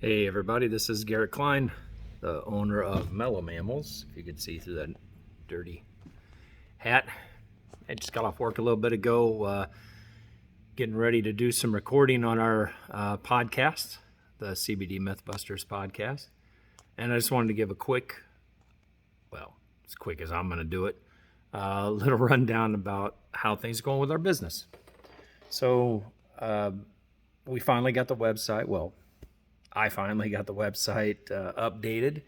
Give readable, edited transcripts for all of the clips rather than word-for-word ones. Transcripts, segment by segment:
Hey everybody, this is Garrick Cline, the owner of Mellow Mammals. If you could see through that dirty hat. I just got off work a little bit ago, getting ready to do some recording on our podcast, the CBD Mythbusters podcast. And I just wanted to give a quick, well, as quick as I'm going to do it, little rundown about how things are going with our business. So we finally got the website, I finally got the website updated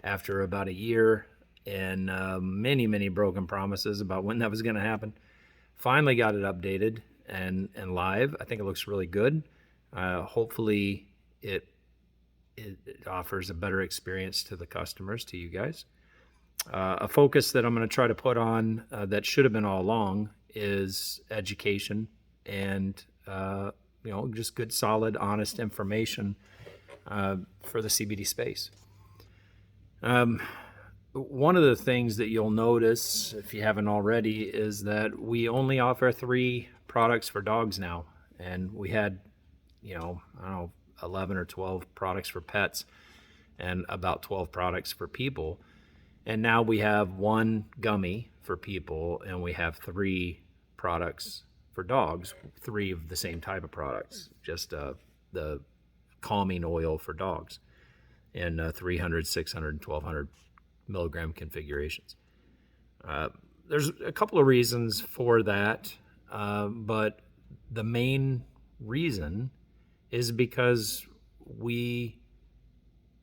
after about a year and many broken promises about when that was going to happen. Finally got it updated and live. I think it looks really good. Hopefully it offers a better experience to the customers, to you guys. A focus that I'm going to try to put on that should have been all along is education and just good, solid, honest information for the CBD space. One of the things that you'll notice, if you haven't already, is that we only offer 3 products for dogs now. And we had, 11 or 12 products for pets and about 12 products for people. And now we have 1 gummy for people and we have 3 products for dogs, 3 of the same type of products, just the calming oil for dogs in 300, 600, and 1200 milligram configurations. There's a couple of reasons for that, but the main reason is because we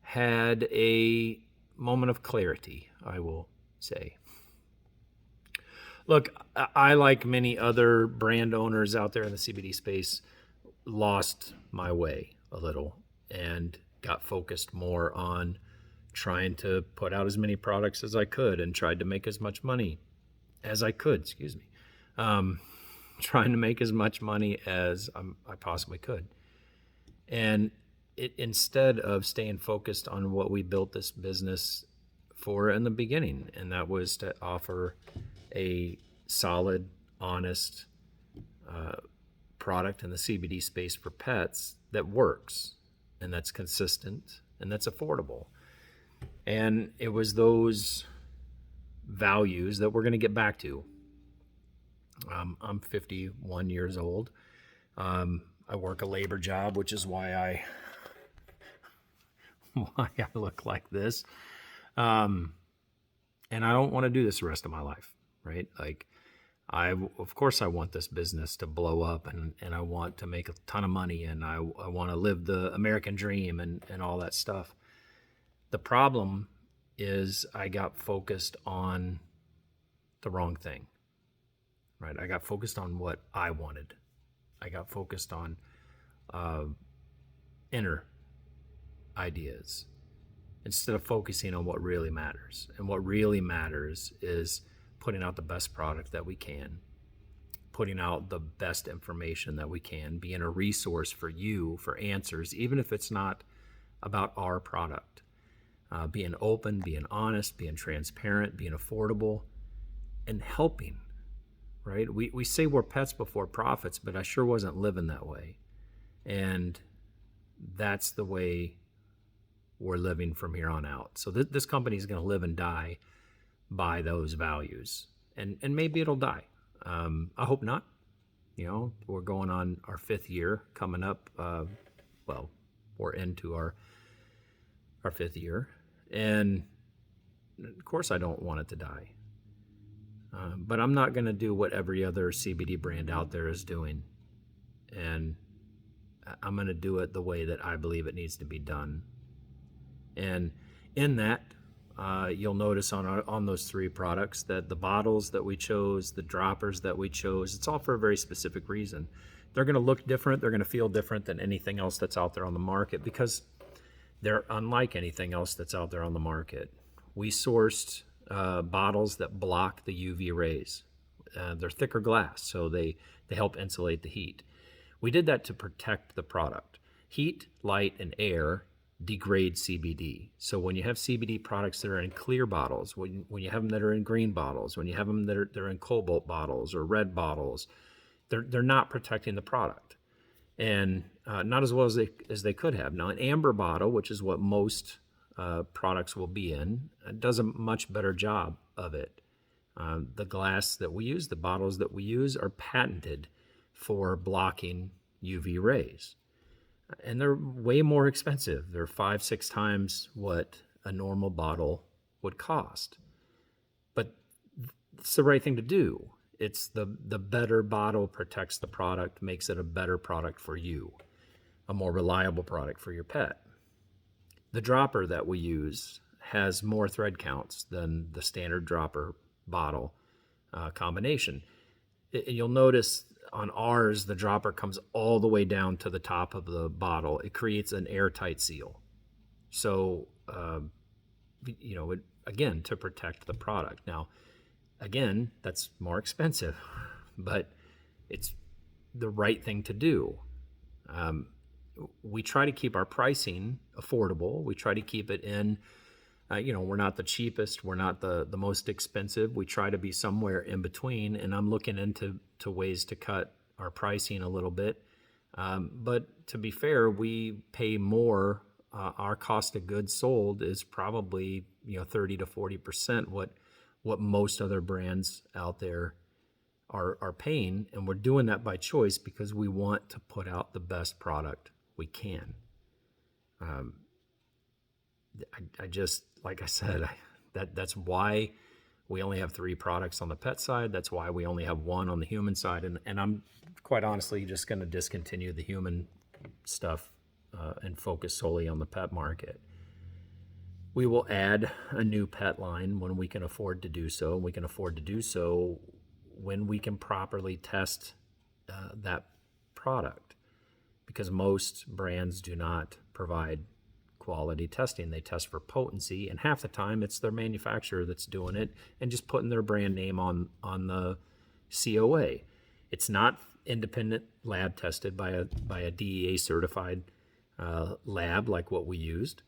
had a moment of clarity, I will say. Look, I, like many other brand owners out there in the CBD space, lost my way a little and got focused more on trying to put out as many products as I could and tried to make as much money as I could, trying to make as much money as I possibly could. And instead of staying focused on what we built this business for in the beginning, and that was to offer a solid, honest product in the CBD space for pets that works and that's consistent and that's affordable. And it was those values that we're going to get back to. I'm 51 years old. I work a labor job, which is why I look like this. And I don't want to do this the rest of my life, right? Of course I want this business to blow up and I want to make a ton of money and I want to live the American dream and all that stuff. The problem is I got focused on the wrong thing, right? I got focused on what I wanted. I got focused on inner ideas instead of focusing on what really matters. And what really matters is putting out the best product that we can, putting out the best information that we can, being a resource for you for answers, even if it's not about our product. Being open, being honest, being transparent, being affordable, and helping, right? We say we're pets before profits, but I sure wasn't living that way. And that's the way we're living from here on out. So this company is going to live and die by those values, and maybe it'll die. I hope not. We're going on our 5th year coming up. We're into our 5th year, and of course I don't want it to die. But I'm not going to do what every other CBD brand out there is doing, and I'm going to do it the way that I believe it needs to be done. And in that, you'll notice on those 3 products that the bottles that we chose, the droppers that we chose, it's all for a very specific reason. They're going to look different. They're going to feel different than anything else that's out there on the market because they're unlike anything else that's out there on the market. We sourced bottles that block the UV rays. They're thicker glass, so they help insulate the heat. We did that to protect the product. Heat, light, and air degrade CBD. So when you have CBD products that are in clear bottles, when you have them that are in green bottles, when you have them that are in cobalt bottles or red bottles, they're not protecting the product. and not as well as they could have. Now, an amber bottle, which is what most products will be in, does a much better job of it. The glass that we use, the bottles that we use, are patented for blocking UV rays. And they're way more expensive. They're 5-6 times what a normal bottle would cost. But it's the right thing to do. It's the better bottle protects the product, makes it a better product for you, a more reliable product for your pet. The dropper that we use has more thread counts than the standard dropper bottle combination. You'll notice on ours, the dropper comes all the way down to the top of the bottle. It creates an airtight seal. So, again, to protect the product. Now, again, that's more expensive, but it's the right thing to do. We try to keep our pricing affordable. We try to keep it in, we're not the cheapest. We're not the most expensive. We try to be somewhere in between, and I'm looking into ways to cut our pricing a little bit. But to be fair, we pay more. Our cost of goods sold is probably 30 to 40% what most other brands out there are paying, and we're doing that by choice because we want to put out the best product we can. I just, like I said, that's why we only have 3 products on the pet side. That's why we only have 1 on the human side, and I'm quite honestly just going to discontinue the human stuff and focus solely on the pet market. We will add a new pet line when we can afford to do so. We can afford to do so when we can properly test that product, because most brands do not provide quality testing. They test for potency, and half the time it's their manufacturer that's doing it and just putting their brand name on the COA. It's not independent lab tested by a DEA certified lab like what we used.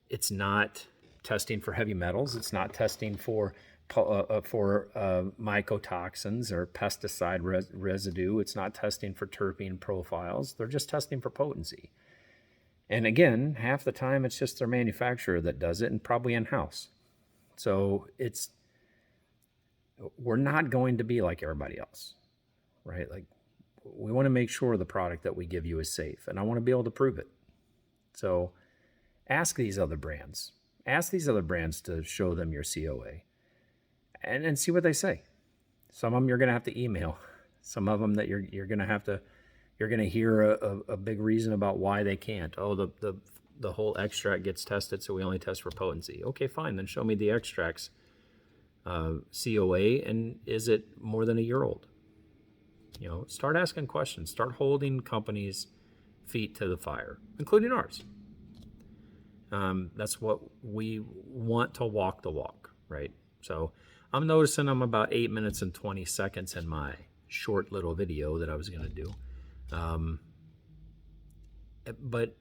It's not testing for heavy metals. It's not testing for mycotoxins or pesticide residue. It's not testing for terpene profiles. They're just testing for potency. And again, half the time it's just their manufacturer that does it, and probably in-house. So we're not going to be like everybody else, right? Like, we want to make sure the product that we give you is safe, and I want to be able to prove it. So ask these other brands. Ask these other brands to show them your COA and see what they say. Some of them you're going to have to email. Some of them that you're going to have to, you're going to hear a big reason about why they can't. Oh, the whole extract gets tested, so we only test for potency. Okay, fine. Then show me the extract's COA, and is it more than a year old? Start asking questions. Start holding companies' feet to the fire, including ours. That's what we want, to walk the walk, right? So I'm noticing I'm about 8 minutes and 20 seconds in my short little video that I was going to do. But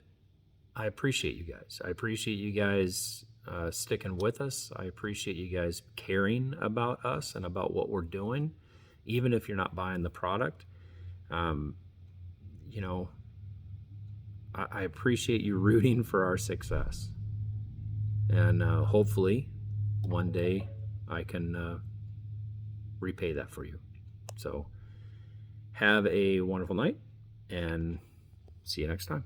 I appreciate you guys. I appreciate you guys sticking with us. I appreciate you guys caring about us and about what we're doing, even if you're not buying the product. I appreciate you rooting for our success. And hopefully one day I can repay that for you. So have a wonderful night, and see you next time.